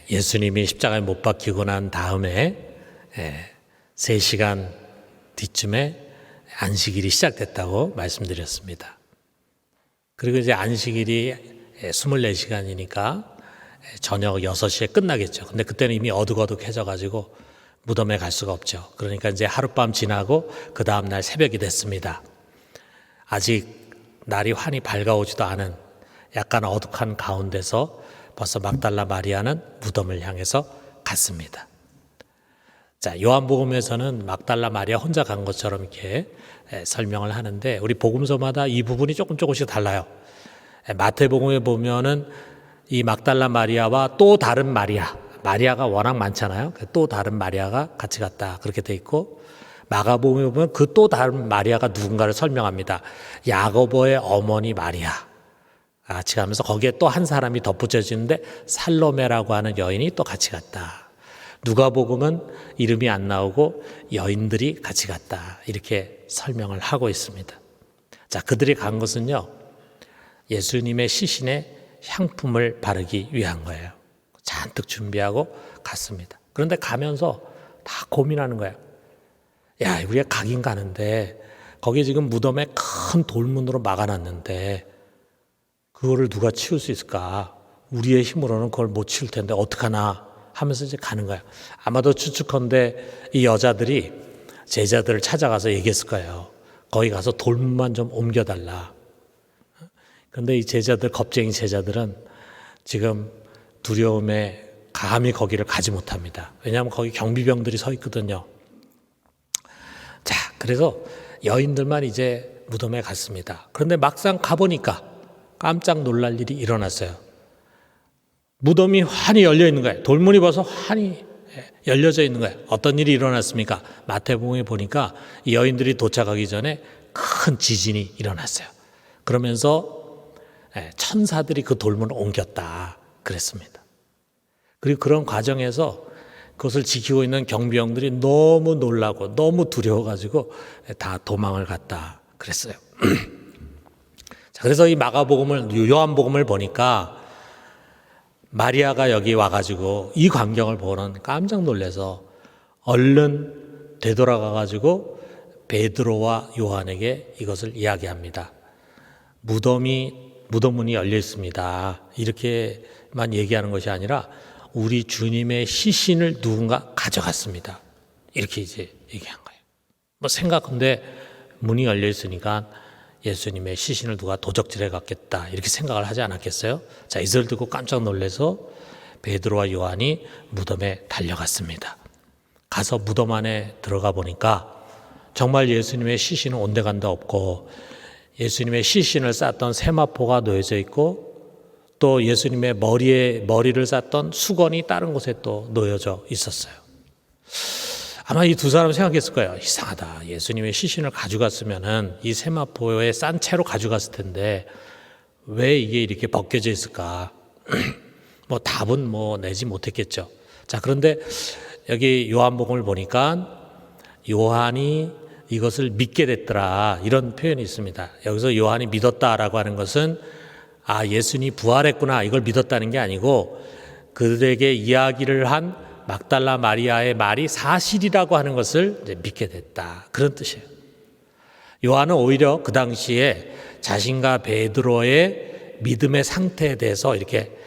예수님이 십자가에 못 박히고 난 다음에 3시간 뒤쯤에 안식일이 시작됐다고 말씀드렸습니다. 그리고 이제 안식일이 24시간이니까 저녁 6시에 끝나겠죠. 근데 그때는 이미 어둑어둑해져 가지고 무덤에 갈 수가 없죠. 그러니까 이제 하룻밤 지나고 그 다음날 새벽이 됐습니다. 아직 날이 환히 밝아오지도 않은 약간 어둑한 가운데서 벌써 막달라 마리아는 무덤을 향해서 갔습니다. 자, 요한복음에서는 막달라 마리아 혼자 간 것처럼 이렇게 설명을 하는데 우리 복음서마다 이 부분이 조금씩 달라요. 마태복음에 보면은 이 막달라 마리아와 또 다른 마리아가 워낙 많잖아요. 또 다른 마리아가 같이 갔다 그렇게 돼 있고, 마가복음에 보면 그 또 다른 마리아가 누군가를 설명합니다. 야고보의 어머니 마리아 같이 가면서 거기에 또 한 사람이 덧붙여지는데 살로메라고 하는 여인이 또 같이 갔다. 누가복음은 이름이 안 나오고 여인들이 같이 갔다 이렇게 설명을 하고 있습니다. 자, 그들이 간 것은요, 예수님의 시신에 향품을 바르기 위한 거예요. 잔뜩 준비하고 갔습니다. 그런데 가면서 다 고민하는 거예요. 야, 우리가 가긴 가는데 거기 지금 무덤에 큰 돌문으로 막아놨는데 그거를 누가 치울 수 있을까? 우리의 힘으로는 그걸 못 치울 텐데 어떡하나 하면서 이제 가는 거예요. 아마도 추측컨대 이 여자들이 제자들을 찾아가서 얘기했을 거예요. 거기 가서 돌문만 좀 옮겨달라. 그런데 이 제자들, 겁쟁이 제자들은 지금 두려움에 감히 거기를 가지 못합니다. 왜냐하면 거기 경비병들이 서 있거든요. 자, 그래서 여인들만 이제 무덤에 갔습니다. 그런데 막상 가보니까 깜짝 놀랄 일이 일어났어요. 무덤이 환히 열려 있는 거예요. 돌문이 벌써 환히 열려져 있는 거예요. 어떤 일이 일어났습니까? 마태복음에 보니까 이 여인들이 도착하기 전에 큰 지진이 일어났어요. 그러면서 천사들이 그 돌문을 옮겼다 그랬습니다. 그리고 그런 과정에서 그것을 지키고 있는 경비병들이 너무 놀라고 너무 두려워가지고 다 도망을 갔다 그랬어요. 자, 그래서 이 요한복음을 보니까 마리아가 여기 와가지고 이 광경을 보고는 깜짝 놀라서 얼른 되돌아가가지고 베드로와 요한에게 이것을 이야기합니다. 무덤문이 열려 있습니다. 이렇게만 얘기하는 것이 아니라 우리 주님의 시신을 누군가 가져갔습니다. 이렇게 이제 얘기한 거예요. 생각한데 문이 열려 있으니까 예수님의 시신을 누가 도적질해 갔겠다 이렇게 생각을 하지 않았겠어요? 자, 이걸 듣고 깜짝 놀라서 베드로와 요한이 무덤에 달려갔습니다. 가서 무덤 안에 들어가 보니까 정말 예수님의 시신은 온데간데 없고 예수님의 시신을 쌌던 세마포가 놓여져 있고 또 예수님의 머리를 쌌던 수건이 다른 곳에 또 놓여져 있었어요. 아마 이 두 사람은 생각했을 거예요. 이상하다. 예수님의 시신을 가져갔으면은 이 세마포에 싼 채로 가져갔을 텐데 왜 이게 이렇게 벗겨져 있을까? 답은 내지 못했겠죠. 자, 그런데 여기 요한복음을 보니까 요한이 이것을 믿게 됐더라 이런 표현이 있습니다. 여기서 요한이 믿었다라고 하는 것은 예수님이 부활했구나 이걸 믿었다는 게 아니고 그들에게 이야기를 한 막달라 마리아의 말이 사실이라고 하는 것을 이제 믿게 됐다 그런 뜻이에요. 요한은 오히려 그 당시에 자신과 베드로의 믿음의 상태에 대해서 이렇게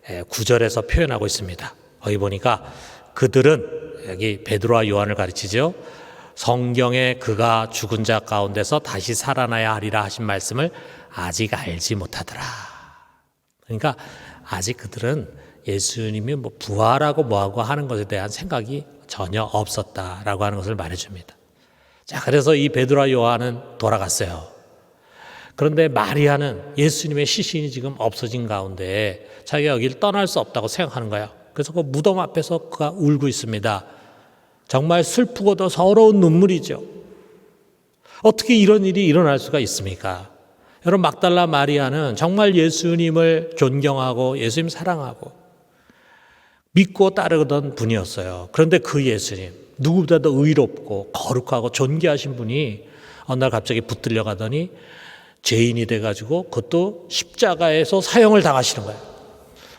9절에서 표현하고 있습니다. 거기 보니까 그들은 여기 베드로와 요한을 가르치죠. 성경에 그가 죽은 자 가운데서 다시 살아나야 하리라 하신 말씀을 아직 알지 못하더라. 그러니까 아직 그들은 예수님이 부활하고 뭐하고 하는 것에 대한 생각이 전혀 없었다라고 하는 것을 말해줍니다. 자, 그래서 이 베드로와 요한은 돌아갔어요. 그런데 마리아는 예수님의 시신이 지금 없어진 가운데 자기가 여기를 떠날 수 없다고 생각하는 거예요. 그래서 그 무덤 앞에서 그가 울고 있습니다. 정말 슬프고도 서러운 눈물이죠. 어떻게 이런 일이 일어날 수가 있습니까? 여러분, 막달라 마리아는 정말 예수님을 존경하고 예수님 사랑하고 믿고 따르던 분이었어요. 그런데 그 예수님, 누구보다도 의롭고 거룩하고 존귀하신 분이 어느 날 갑자기 붙들려 가더니 죄인이 돼가지고 그것도 십자가에서 사형을 당하시는 거예요.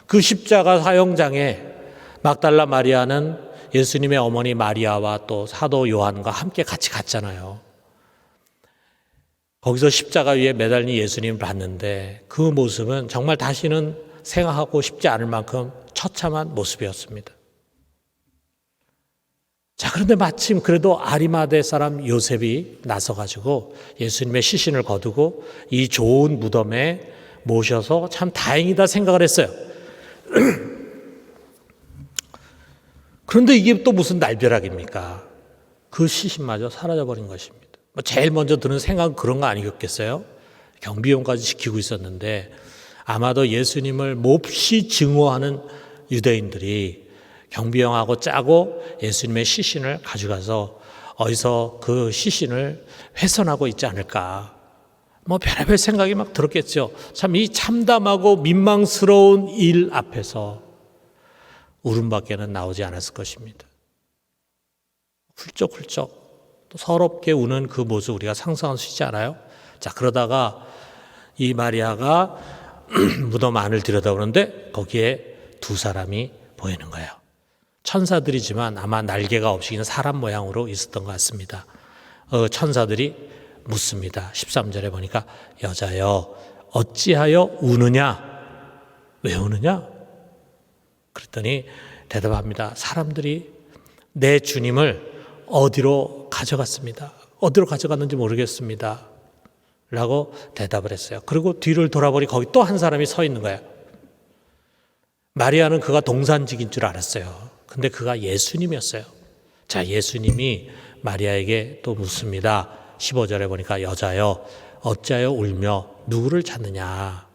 그 십자가 사형장에 막달라 마리아는 예수님의 어머니 마리아와 또 사도 요한과 함께 같이 갔잖아요. 거기서 십자가 위에 매달린 예수님을 봤는데 그 모습은 정말 다시는 생각하고 싶지 않을 만큼 처참한 모습이었습니다. 자, 그런데 마침 그래도 아리마대 사람 요셉이 나서가지고 예수님의 시신을 거두고 이 좋은 무덤에 모셔서 참 다행이다 생각을 했어요. 그런데 이게 또 무슨 날벼락입니까? 그 시신마저 사라져버린 것입니다. 제일 먼저 드는 생각은 그런 거 아니겠겠어요? 경비용까지 지키고 있었는데 아마도 예수님을 몹시 증오하는 유대인들이 경비용하고 짜고 예수님의 시신을 가져가서 어디서 그 시신을 훼손하고 있지 않을까. 별의별 생각이 막 들었겠죠. 참 이 참담하고 민망스러운 일 앞에서 울음밖에는 나오지 않았을 것입니다. 훌쩍훌쩍 또 서럽게 우는 그 모습 우리가 상상할 수 있지 않아요? 자, 그러다가 이 마리아가 무덤 안을 들여다보는데 거기에 두 사람이 보이는 거예요. 천사들이지만 아마 날개가 없이 그냥 사람 모양으로 있었던 것 같습니다. 천사들이 묻습니다. 13절에 보니까 여자여 어찌하여 우느냐? 왜 우느냐? 그랬더니 대답합니다. 사람들이 내 주님을 어디로 가져갔습니다. 어디로 가져갔는지 모르겠습니다. 라고 대답을 했어요. 그리고 뒤를 돌아보니 거기 또 한 사람이 서 있는 거예요. 마리아는 그가 동산직인 줄 알았어요. 근데 그가 예수님이었어요. 자, 예수님이 마리아에게 또 묻습니다. 15절에 보니까 여자여 어찌하여 울며 누구를 찾느냐.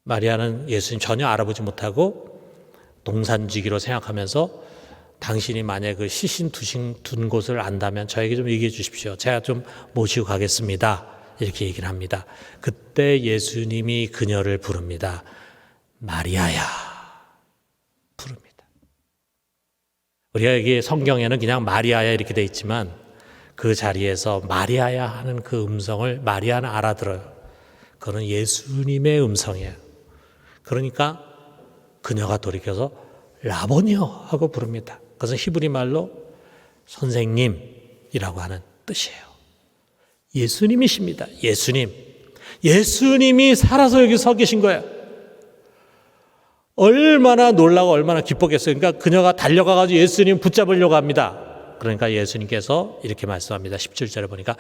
마리아는 예수님 전혀 알아보지 못하고 동산지기로 생각하면서 당신이 만약에 그 시신 둔 곳을 안다면 저에게 좀 얘기해 주십시오. 제가 좀 모시고 가겠습니다. 이렇게 얘기를 합니다. 그때 예수님이 그녀를 부릅니다. 마리아야 부릅니다. 우리가 여기 성경에는 그냥 마리아야 이렇게 돼 있지만 그 자리에서 마리아야 하는 그 음성을 마리아는 알아들어요. 그거는 예수님의 음성이에요. 그러니까 그녀가 돌이켜서 라보니요 하고 부릅니다. 그것은 히브리 말로 선생님이라고 하는 뜻이에요. 예수님이십니다. 예수님이 살아서 여기 서 계신 거예요. 얼마나 놀라고 얼마나 기뻤겠어요. 그러니까 그녀가 달려가가지고 예수님 붙잡으려고 합니다. 그러니까 예수님께서 이렇게 말씀합니다. 17절에 보니까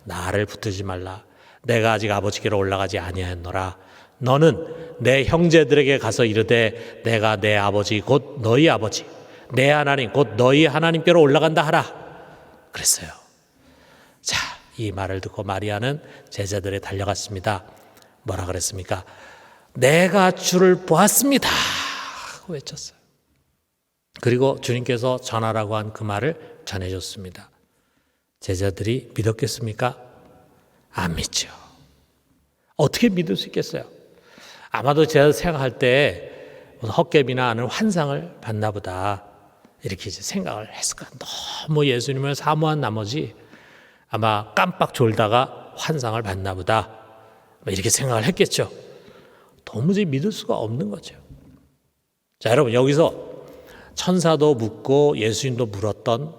나를 붙들지 말라. 내가 아직 아버지께로 올라가지 아니하였노라. 너는 내 형제들에게 가서 이르되 내가 내 아버지 곧 너희 아버지 내 하나님 곧 너희 하나님께로 올라간다 하라. 그랬어요. 자, 이 말을 듣고 마리아는 제자들에 달려갔습니다. 뭐라 그랬습니까? 내가 주를 보았습니다 하고 외쳤어요. 그리고 주님께서 전하라고 한 그 말을 전해줬습니다. 제자들이 믿었겠습니까? 안 믿죠. 어떻게 믿을 수 있겠어요? 아마도 제가 생각할 때 헛개비나 하는 환상을 봤나 보다 이렇게 이제 생각을 했을 거예요. 너무 예수님을 사모한 나머지 아마 깜빡 졸다가 환상을 봤나 보다 이렇게 생각을 했겠죠. 도무지 믿을 수가 없는 거죠. 자, 여러분 여기서 천사도 묻고 예수님도 물었던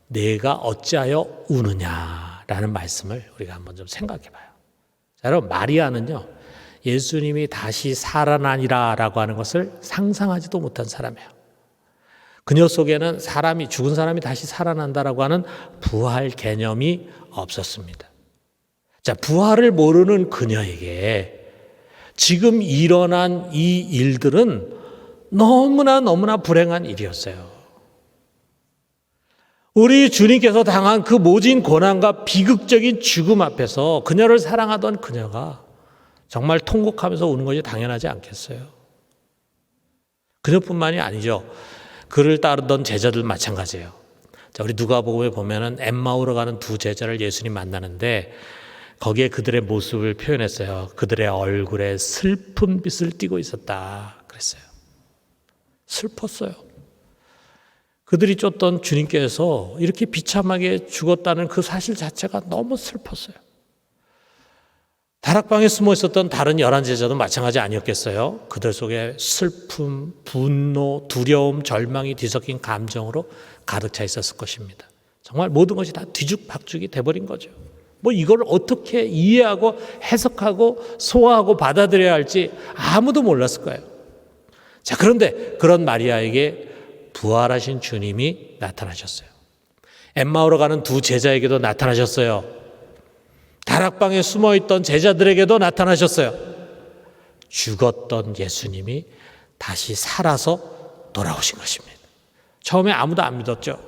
내가 어찌하여 우느냐라는 말씀을 우리가 한번 좀 생각해 봐요. 자, 여러분 마리아는요 예수님이 다시 살아나니라라고 하는 것을 상상하지도 못한 사람이에요. 그녀 속에는 죽은 사람이 다시 살아난다라고 하는 부활 개념이 없었습니다. 자, 부활을 모르는 그녀에게 지금 일어난 이 일들은 너무나 불행한 일이었어요. 우리 주님께서 당한 그 모진 고난과 비극적인 죽음 앞에서 그녀를 사랑하던 그녀가 정말 통곡하면서 우는 것이 당연하지 않겠어요? 그녀뿐만이 아니죠. 그를 따르던 제자들 마찬가지예요. 자, 우리 누가복음에 보면은 엠마오로 가는 두 제자를 예수님 만나는데 거기에 그들의 모습을 표현했어요. 그들의 얼굴에 슬픈 빛을 띠고 있었다 그랬어요. 슬펐어요. 그들이 쫓던 주님께서 이렇게 비참하게 죽었다는 그 사실 자체가 너무 슬펐어요. 다락방에 숨어 있었던 다른 11 제자도 마찬가지 아니었겠어요? 그들 속에 슬픔, 분노, 두려움, 절망이 뒤섞인 감정으로 가득 차 있었을 것입니다. 정말 모든 것이 다 뒤죽박죽이 돼버린 거죠. 뭐 이걸 어떻게 이해하고 해석하고 소화하고 받아들여야 할지 아무도 몰랐을 거예요. 자, 그런데 그런 마리아에게 부활하신 주님이 나타나셨어요. 엠마오로 가는 두 제자에게도 나타나셨어요. 다락방에 숨어있던 제자들에게도 나타나셨어요. 죽었던 예수님이 다시 살아서 돌아오신 것입니다. 처음에 아무도 안 믿었죠.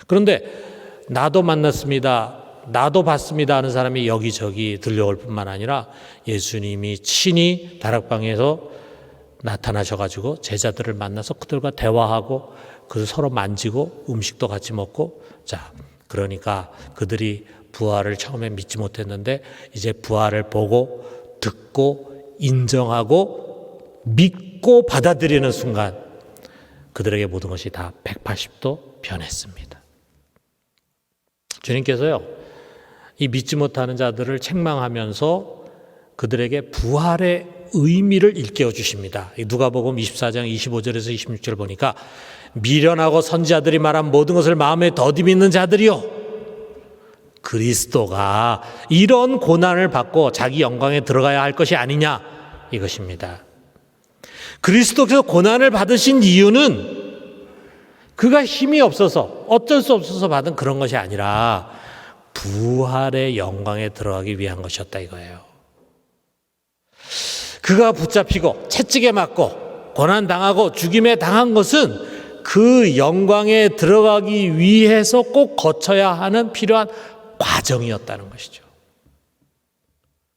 그런데 나도 만났습니다, 나도 봤습니다 하는 사람이 여기저기 들려올 뿐만 아니라 예수님이 친히 다락방에서 나타나셔가지고 제자들을 만나서 그들과 대화하고 그들 서로 만지고 음식도 같이 먹고, 자, 그러니까 그들이 부활을 처음에 믿지 못했는데 이제 부활을 보고 듣고 인정하고 믿고 받아들이는 순간 그들에게 모든 것이 다 180도 변했습니다. 주님께서요, 이 믿지 못하는 자들을 책망하면서 그들에게 부활의 의미를 일깨워 주십니다. 누가복음 24장 25절에서 26절 보니까 미련하고 선지자들이 말한 모든 것을 마음에 더디 믿는 자들이요, 그리스도가 이런 고난을 받고 자기 영광에 들어가야 할 것이 아니냐, 이것입니다. 그리스도께서 고난을 받으신 이유는 그가 힘이 없어서 어쩔 수 없어서 받은 그런 것이 아니라 부활의 영광에 들어가기 위한 것이었다 이거예요. 그가 붙잡히고 채찍에 맞고 고난당하고 죽임에 당한 것은 그 영광에 들어가기 위해서 꼭 거쳐야 하는 필요한 과정이었다는 것이죠.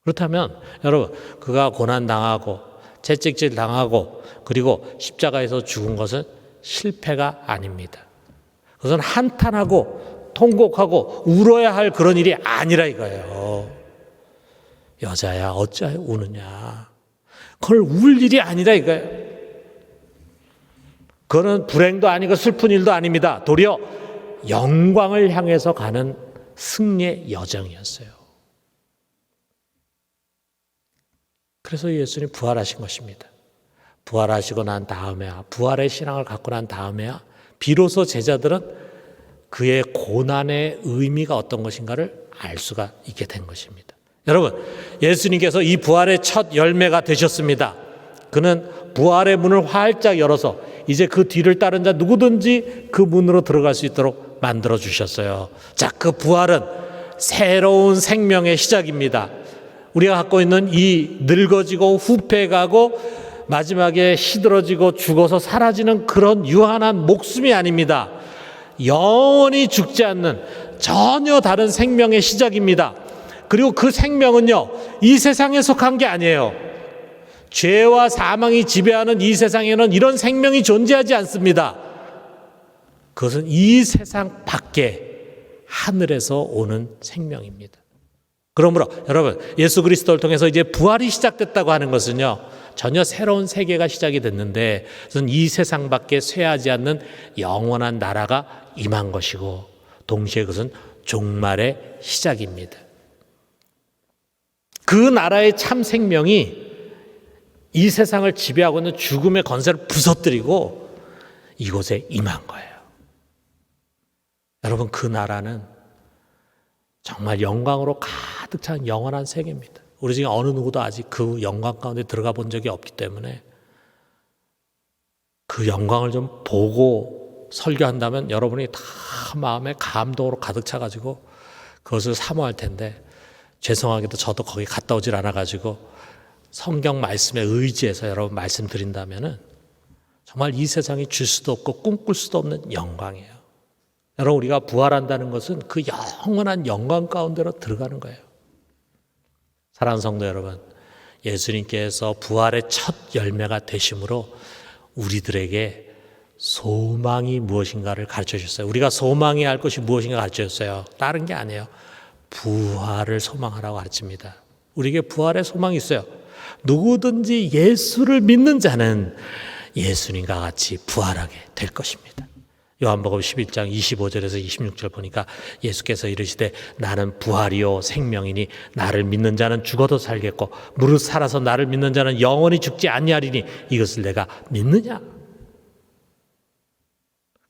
그렇다면 여러분, 그가 고난당하고 채찍질 당하고 그리고 십자가에서 죽은 것은 실패가 아닙니다. 그것은 한탄하고 통곡하고 울어야 할 그런 일이 아니라 이거예요. 여자야 어찌하여 우느냐, 그걸 울 일이 아니라 이거예요. 그거는 불행도 아니고 슬픈 일도 아닙니다. 도리어 영광을 향해서 가는 승리의 여정이었어요. 그래서 예수님 부활하신 것입니다. 부활하시고 난 다음에야, 부활의 신앙을 갖고 난 다음에야 비로소 제자들은 그의 고난의 의미가 어떤 것인가를 알 수가 있게 된 것입니다. 여러분, 예수님께서 이 부활의 첫 열매가 되셨습니다. 그는 부활의 문을 활짝 열어서 이제 그 뒤를 따른 자 누구든지 그 문으로 들어갈 수 있도록 만들어 주셨어요. 자, 그 부활은 새로운 생명의 시작입니다. 우리가 갖고 있는 이 늙어지고 후패가고 마지막에 시들어지고 죽어서 사라지는 그런 유한한 목숨이 아닙니다. 영원히 죽지 않는 전혀 다른 생명의 시작입니다. 그리고 그 생명은요, 이 세상에 속한 게 아니에요. 죄와 사망이 지배하는 이 세상에는 이런 생명이 존재하지 않습니다. 그것은 이 세상 밖에 하늘에서 오는 생명입니다. 그러므로 여러분, 예수 그리스도를 통해서 이제 부활이 시작됐다고 하는 것은요, 전혀 새로운 세계가 시작이 됐는데 그것은 이 세상 밖에 쇠하지 않는 영원한 나라가 임한 것이고 동시에 그것은 종말의 시작입니다. 그 나라의 참 생명이 이 세상을 지배하고 있는 죽음의 권세를 부서뜨리고 이곳에 임한 거예요. 여러분, 그 나라는 정말 영광으로 가득 찬 영원한 세계입니다. 우리 중에 어느 누구도 아직 그 영광 가운데 들어가 본 적이 없기 때문에 그 영광을 좀 보고 설교한다면 여러분이 다 마음에 감동으로 가득 차가지고 그것을 사모할 텐데, 죄송하게도 저도 거기 갔다 오질 않아가지고 성경 말씀에 의지해서 여러분 말씀드린다면은 정말 이 세상이 줄 수도 없고 꿈꿀 수도 없는 영광이에요. 여러분, 우리가 부활한다는 것은 그 영원한 영광 가운데로 들어가는 거예요. 사랑하는 성도 여러분, 예수님께서 부활의 첫 열매가 되심으로 우리들에게 소망이 무엇인가를 가르쳐 주셨어요. 우리가 소망해야 할 것이 무엇인가 가르쳐 줬어요. 다른 게 아니에요. 부활을 소망하라고 가르칩니다. 우리에게 부활의 소망이 있어요. 누구든지 예수를 믿는 자는 예수님과 같이 부활하게 될 것입니다. 요한복음 11장 25절에서 26절 보니까 예수께서 이르시되 나는 부활이요 생명이니 나를 믿는 자는 죽어도 살겠고 무릇 살아서 나를 믿는 자는 영원히 죽지 아니하리니 이것을 내가 믿느냐?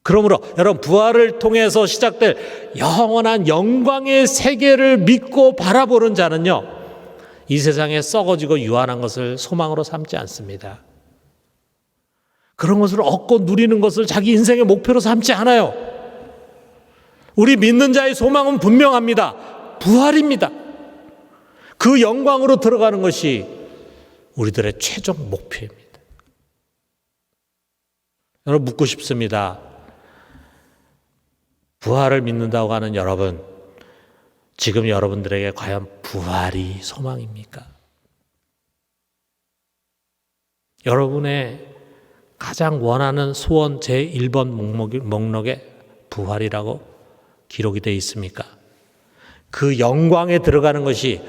그러므로 여러분 부활을 통해서 시작될 영원한 영광의 세계를 믿고 바라보는 자는요, 이 세상에 썩어지고 유한한 것을 소망으로 삼지 않습니다. 그런 것을 얻고 누리는 것을 자기 인생의 목표로 삼지 않아요. 우리 믿는 자의 소망은 분명합니다. 부활입니다. 그 영광으로 들어가는 것이 우리들의 최종 목표입니다. 여러분 묻고 싶습니다. 부활을 믿는다고 하는 여러분, 지금 여러분들에게 과연 부활이 소망입니까? 여러분의 가장 원하는 소원 제1번 목록에 부활이라고 기록이 되어 있습니까? 그 영광에 들어가는 것이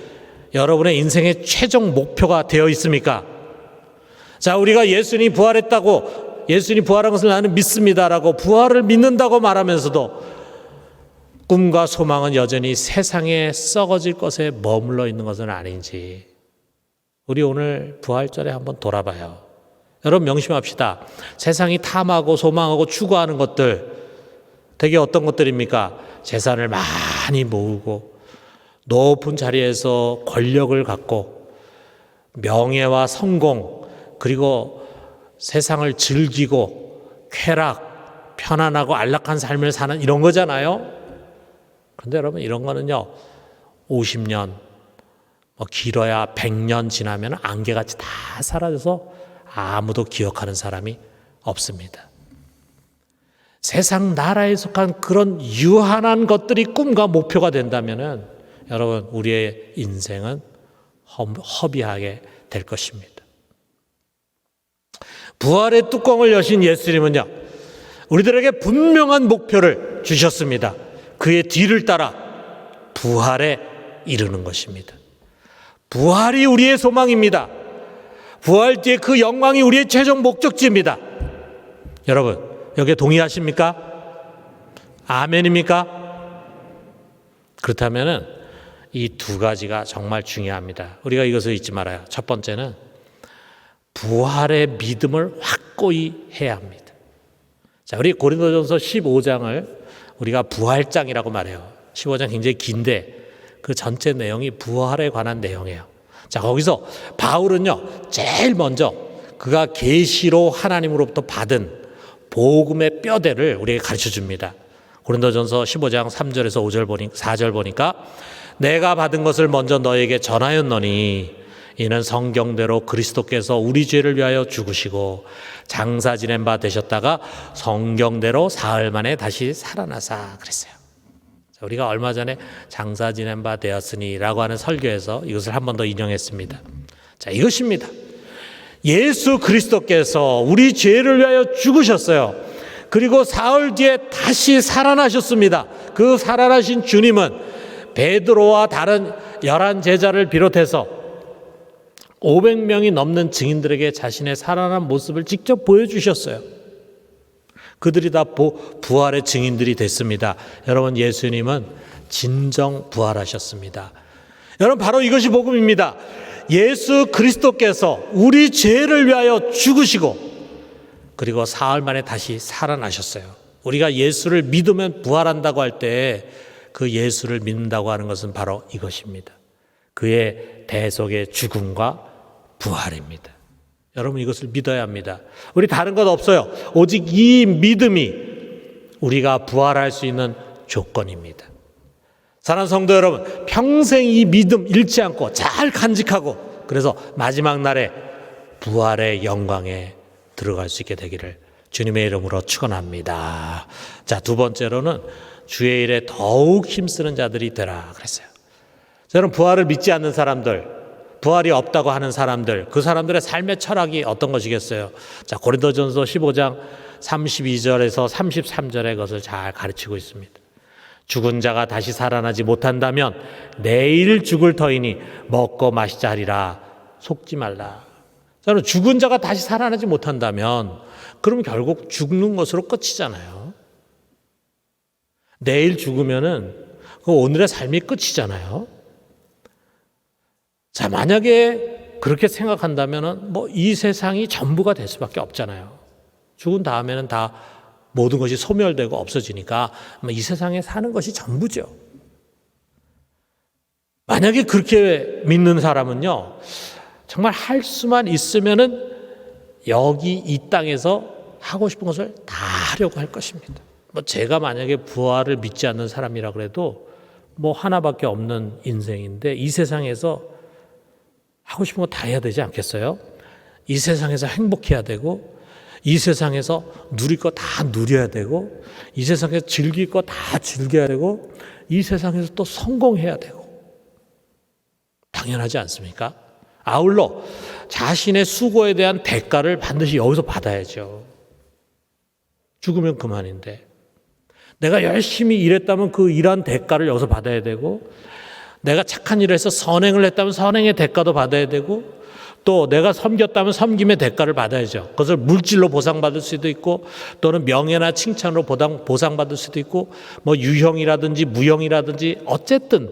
여러분의 인생의 최종 목표가 되어 있습니까? 자, 우리가 예수님이 부활했다고, 예수님이 부활한 것을 나는 믿습니다라고 부활을 믿는다고 말하면서도 꿈과 소망은 여전히 세상에 썩어질 것에 머물러 있는 것은 아닌지, 우리 오늘 부활절에 한번 돌아봐요. 여러분 명심합시다. 세상이 탐하고 소망하고 추구하는 것들, 대개 어떤 것들입니까? 재산을 많이 모으고 높은 자리에서 권력을 갖고 명예와 성공, 그리고 세상을 즐기고 쾌락, 편안하고 안락한 삶을 사는 이런 거잖아요. 그런데 여러분 이런 거는요, 50년, 길어야 100년 지나면 안개같이 다 사라져서 아무도 기억하는 사람이 없습니다. 세상 나라에 속한 그런 유한한 것들이 꿈과 목표가 된다면은 여러분 우리의 인생은 허비하게 될 것입니다. 부활의 뚜껑을 여신 예수님은요, 우리들에게 분명한 목표를 주셨습니다. 그의 뒤를 따라 부활에 이르는 것입니다. 부활이 우리의 소망입니다. 부활 뒤에 그 영광이 우리의 최종 목적지입니다. 여러분 여기에 동의하십니까? 아멘입니까? 그렇다면 이 두 가지가 정말 중요합니다. 우리가 이것을 잊지 말아요. 첫 번째는 부활의 믿음을 확고히 해야 합니다. 자, 우리 고린도전서 15장을 우리가 부활장이라고 말해요. 15장 굉장히 긴데 그 전체 내용이 부활에 관한 내용이에요. 자, 거기서 바울은요, 제일 먼저 그가 계시로 하나님으로부터 받은 복음의 뼈대를 우리에게 가르쳐 줍니다. 고린도전서 15장 3절에서 4절 보니까 내가 받은 것을 먼저 너에게 전하였노니 이는 성경대로 그리스도께서 우리 죄를 위하여 죽으시고 장사 지낸 바 되셨다가 성경대로 사흘 만에 다시 살아나사 그랬어요. 우리가 얼마 전에 장사 지낸 바 되었으니 라고 하는 설교에서 이것을 한 번 더 인용했습니다. 자, 이것입니다. 예수 그리스도께서 우리 죄를 위하여 죽으셨어요. 그리고 사흘 뒤에 다시 살아나셨습니다. 그 살아나신 주님은 베드로와 다른 11 제자를 비롯해서 500명이 넘는 증인들에게 자신의 살아난 모습을 직접 보여주셨어요. 그들이 다 부활의 증인들이 됐습니다. 여러분 예수님은 진정 부활하셨습니다. 여러분 바로 이것이 복음입니다. 예수 그리스도께서 우리 죄를 위하여 죽으시고 그리고 사흘 만에 다시 살아나셨어요. 우리가 예수를 믿으면 부활한다고 할 때 그 예수를 믿는다고 하는 것은 바로 이것입니다. 그의 대속의 죽음과 부활입니다. 여러분 이것을 믿어야 합니다. 우리 다른 것 없어요. 오직 이 믿음이 우리가 부활할 수 있는 조건입니다. 사랑하는 성도 여러분, 평생 이 믿음 잃지 않고 잘 간직하고 그래서 마지막 날에 부활의 영광에 들어갈 수 있게 되기를 주님의 이름으로 축원합니다. 자, 두 번째로는 주의 일에 더욱 힘쓰는 자들이 되라 그랬어요. 여러분 부활을 믿지 않는 사람들, 부활이 없다고 하는 사람들, 그 사람들의 삶의 철학이 어떤 것이겠어요? 자, 고린도전서 15장 32절에서 33절의 것을 잘 가르치고 있습니다. 죽은 자가 다시 살아나지 못한다면 내일 죽을 터이니 먹고 마시자 하리라. 속지 말라. 저는 죽은 자가 다시 살아나지 못한다면 그러면 결국 죽는 것으로 끝이잖아요. 내일 죽으면은 그 오늘의 삶이 끝이잖아요. 자, 만약에 그렇게 생각한다면은 뭐 이 세상이 전부가 될 수밖에 없잖아요. 죽은 다음에는 다 모든 것이 소멸되고 없어지니까 이 세상에 사는 것이 전부죠. 만약에 그렇게 믿는 사람은요, 정말 할 수만 있으면은 여기 이 땅에서 하고 싶은 것을 다 하려고 할 것입니다. 뭐 제가 만약에 부활을 믿지 않는 사람이라 그래도 뭐 하나밖에 없는 인생인데 이 세상에서 하고 싶은 거 다 해야 되지 않겠어요? 이 세상에서 행복해야 되고 이 세상에서 누릴 거 다 누려야 되고 이 세상에서 즐길 거 다 즐겨야 되고 이 세상에서 또 성공해야 되고 당연하지 않습니까? 아울러 자신의 수고에 대한 대가를 반드시 여기서 받아야죠. 죽으면 그만인데 내가 열심히 일했다면 그 일한 대가를 여기서 받아야 되고 내가 착한 일을 해서 선행을 했다면 선행의 대가도 받아야 되고 또 내가 섬겼다면 섬김의 대가를 받아야죠. 그것을 물질로 보상받을 수도 있고 또는 명예나 칭찬으로 보상받을 수도 있고 뭐 유형이라든지 무형이라든지 어쨌든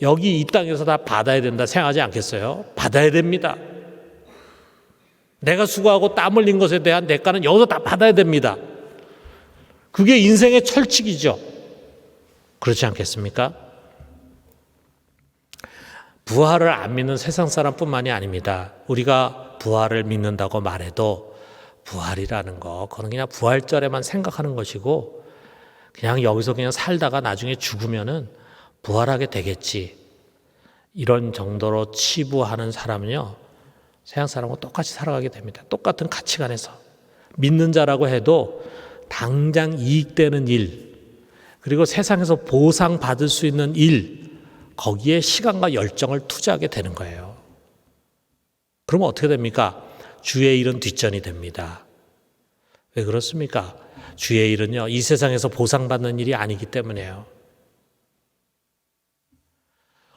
여기 이 땅에서 다 받아야 된다 생각하지 않겠어요? 받아야 됩니다. 내가 수고하고 땀 흘린 것에 대한 대가는 여기서 다 받아야 됩니다. 그게 인생의 철칙이죠. 그렇지 않겠습니까? 부활을 안 믿는 세상 사람뿐만이 아닙니다. 우리가 부활을 믿는다고 말해도 부활이라는 거 그건 그냥 부활절에만 생각하는 것이고 그냥 여기서 그냥 살다가 나중에 죽으면은 부활하게 되겠지 이런 정도로 치부하는 사람은요 세상 사람과 똑같이 살아가게 됩니다. 똑같은 가치관에서 믿는 자라고 해도 당장 이익되는 일 그리고 세상에서 보상받을 수 있는 일 거기에 시간과 열정을 투자하게 되는 거예요. 그러면 어떻게 됩니까? 주의 일은 뒷전이 됩니다. 왜 그렇습니까? 주의 일은요 이 세상에서 보상받는 일이 아니기 때문에요.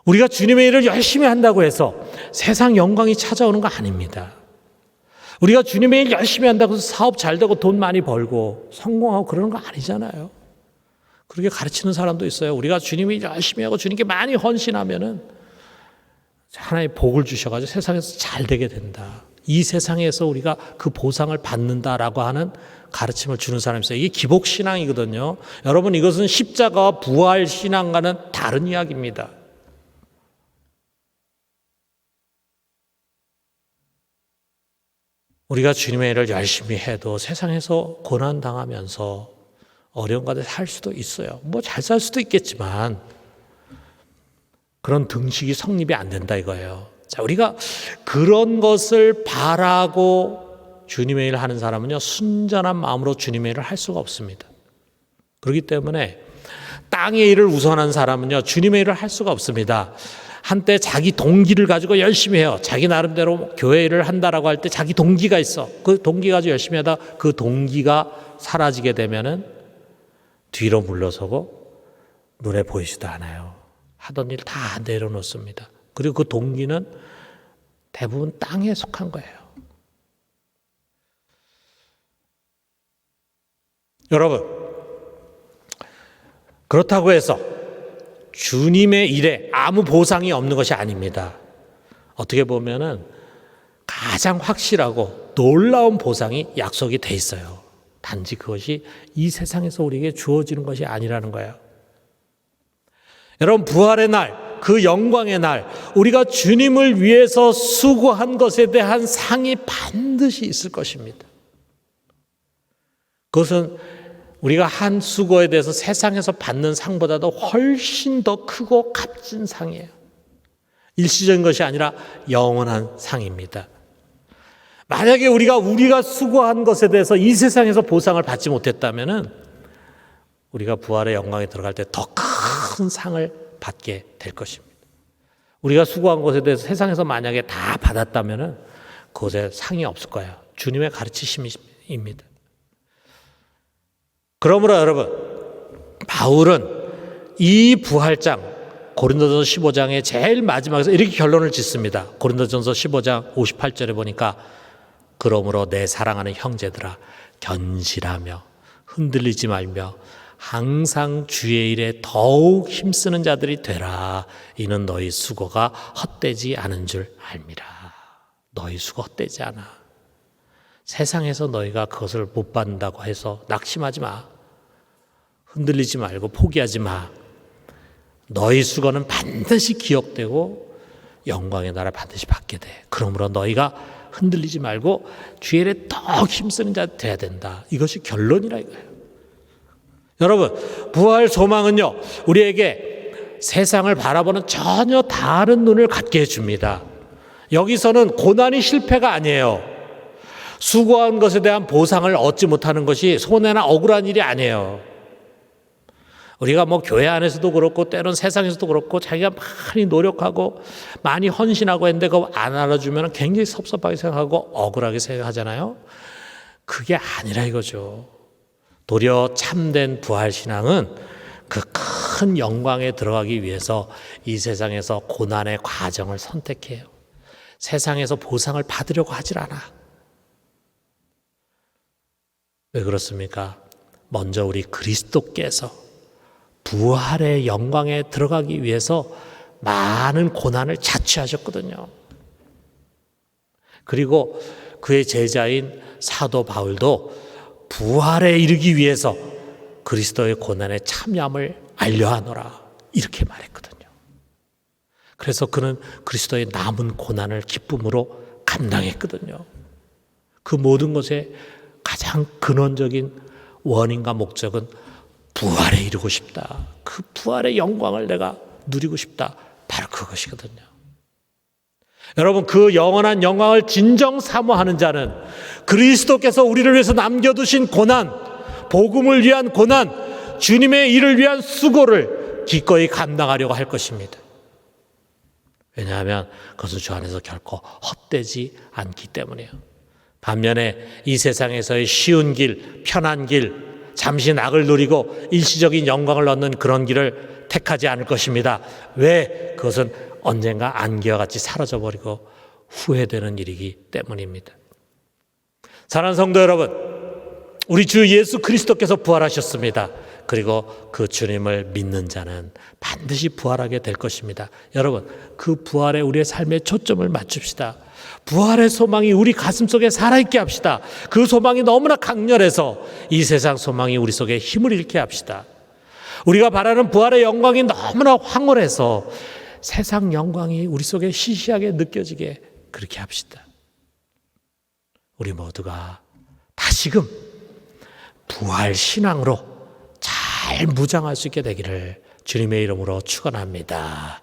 우리가 주님의 일을 열심히 한다고 해서 세상 영광이 찾아오는 거 아닙니다. 우리가 주님의 일 열심히 한다고 해서 사업 잘 되고 돈 많이 벌고 성공하고 그러는 거 아니잖아요. 그렇게 가르치는 사람도 있어요. 우리가 주님의 일 열심히 하고 주님께 많이 헌신하면은 하나님 복을 주셔가지고 세상에서 잘 되게 된다. 이 세상에서 우리가 그 보상을 받는다라고 하는 가르침을 주는 사람이 있어요. 이게 기복신앙이거든요. 여러분 이것은 십자가와 부활신앙과는 다른 이야기입니다. 우리가 주님의 일을 열심히 해도 세상에서 고난당하면서 어려운 가운데 살 수도 있어요. 뭐 잘 살 수도 있겠지만 그런 등식이 성립이 안 된다 이거예요. 자, 우리가 그런 것을 바라고 주님의 일을 하는 사람은요 순전한 마음으로 주님의 일을 할 수가 없습니다. 그렇기 때문에 땅의 일을 우선한 사람은요 주님의 일을 할 수가 없습니다. 한때 자기 동기를 가지고 열심히 해요. 자기 나름대로 교회 일을 한다라고 할 때 자기 동기가 있어. 그 동기 가지고 열심히 하다 그 동기가 사라지게 되면은 뒤로 물러서고 눈에 보이지도 않아요. 하던 일 다 내려놓습니다. 그리고 그 동기는 대부분 땅에 속한 거예요. 여러분, 그렇다고 해서 주님의 일에 아무 보상이 없는 것이 아닙니다. 어떻게 보면은 가장 확실하고 놀라운 보상이 약속이 돼 있어요. 단지 그것이 이 세상에서 우리에게 주어지는 것이 아니라는 거예요. 여러분 부활의 날, 그 영광의 날, 우리가 주님을 위해서 수고한 것에 대한 상이 반드시 있을 것입니다. 그것은 우리가 한 수고에 대해서 세상에서 받는 상보다도 훨씬 더 크고 값진 상이에요. 일시적인 것이 아니라 영원한 상입니다. 만약에 우리가 수고한 것에 대해서 이 세상에서 보상을 받지 못했다면은 우리가 부활의 영광에 들어갈 때 더 큰 상을 받게 될 것입니다. 우리가 수고한 것에 대해서 세상에서 만약에 다 받았다면은 그것에 상이 없을 거예요. 주님의 가르치심입니다. 그러므로 여러분, 바울은 이 부활장 고린도전서 15장의 제일 마지막에서 이렇게 결론을 짓습니다. 고린도전서 15장 58절에 보니까 그러므로 내 사랑하는 형제들아 견실하며 흔들리지 말며 항상 주의 일에 더욱 힘쓰는 자들이 되라. 이는 너희 수고가 헛되지 않은 줄 알미라. 너희 수고 헛되지 않아. 세상에서 너희가 그것을 못 받는다고 해서 낙심하지 마. 흔들리지 말고 포기하지 마. 너희 수고는 반드시 기억되고 영광의 나라를 반드시 받게 돼. 그러므로 너희가 흔들리지 말고 주의 일에 더 힘쓰는 자 돼야 된다. 이것이 결론이라 이거예요. 여러분, 부활 소망은요, 우리에게 세상을 바라보는 전혀 다른 눈을 갖게 해줍니다. 여기서는 고난이 실패가 아니에요. 수고한 것에 대한 보상을 얻지 못하는 것이 손해나 억울한 일이 아니에요. 우리가 뭐 교회 안에서도 그렇고 때론 세상에서도 그렇고 자기가 많이 노력하고 많이 헌신하고 했는데 그거 안 알아주면 굉장히 섭섭하게 생각하고 억울하게 생각하잖아요. 그게 아니라 이거죠. 도리어 참된 부활신앙은 그 큰 영광에 들어가기 위해서 이 세상에서 고난의 과정을 선택해요. 세상에서 보상을 받으려고 하질 않아. 왜 그렇습니까? 먼저 우리 그리스도께서 부활의 영광에 들어가기 위해서 많은 고난을 자취하셨거든요. 그리고 그의 제자인 사도 바울도 부활에 이르기 위해서 그리스도의 고난에 참여함을 알려하노라 이렇게 말했거든요. 그래서 그는 그리스도의 남은 고난을 기쁨으로 감당했거든요. 그 모든 것의 가장 근원적인 원인과 목적은 부활에 이르고 싶다. 그 부활의 영광을 내가 누리고 싶다. 바로 그것이거든요. 여러분, 그 영원한 영광을 진정 사모하는 자는 그리스도께서 우리를 위해서 남겨두신 고난, 복음을 위한 고난, 주님의 일을 위한 수고를 기꺼이 감당하려고 할 것입니다. 왜냐하면 그것은 주 안에서 결코 헛되지 않기 때문이에요. 반면에 이 세상에서의 쉬운 길, 편한 길, 잠시 낙을 누리고 일시적인 영광을 얻는 그런 길을 택하지 않을 것입니다. 왜? 그것은 언젠가 안개와 같이 사라져버리고 후회되는 일이기 때문입니다. 사랑하는 성도 여러분, 우리 주 예수 그리스도께서 부활하셨습니다. 그리고 그 주님을 믿는 자는 반드시 부활하게 될 것입니다. 여러분, 그 부활에 우리의 삶에 초점을 맞춥시다. 부활의 소망이 우리 가슴속에 살아있게 합시다. 그 소망이 너무나 강렬해서 이 세상 소망이 우리 속에 힘을 잃게 합시다. 우리가 바라는 부활의 영광이 너무나 황홀해서 세상 영광이 우리 속에 시시하게 느껴지게 그렇게 합시다. 우리 모두가 다시금 부활 신앙으로 잘 무장할 수 있게 되기를 주님의 이름으로 축원합니다.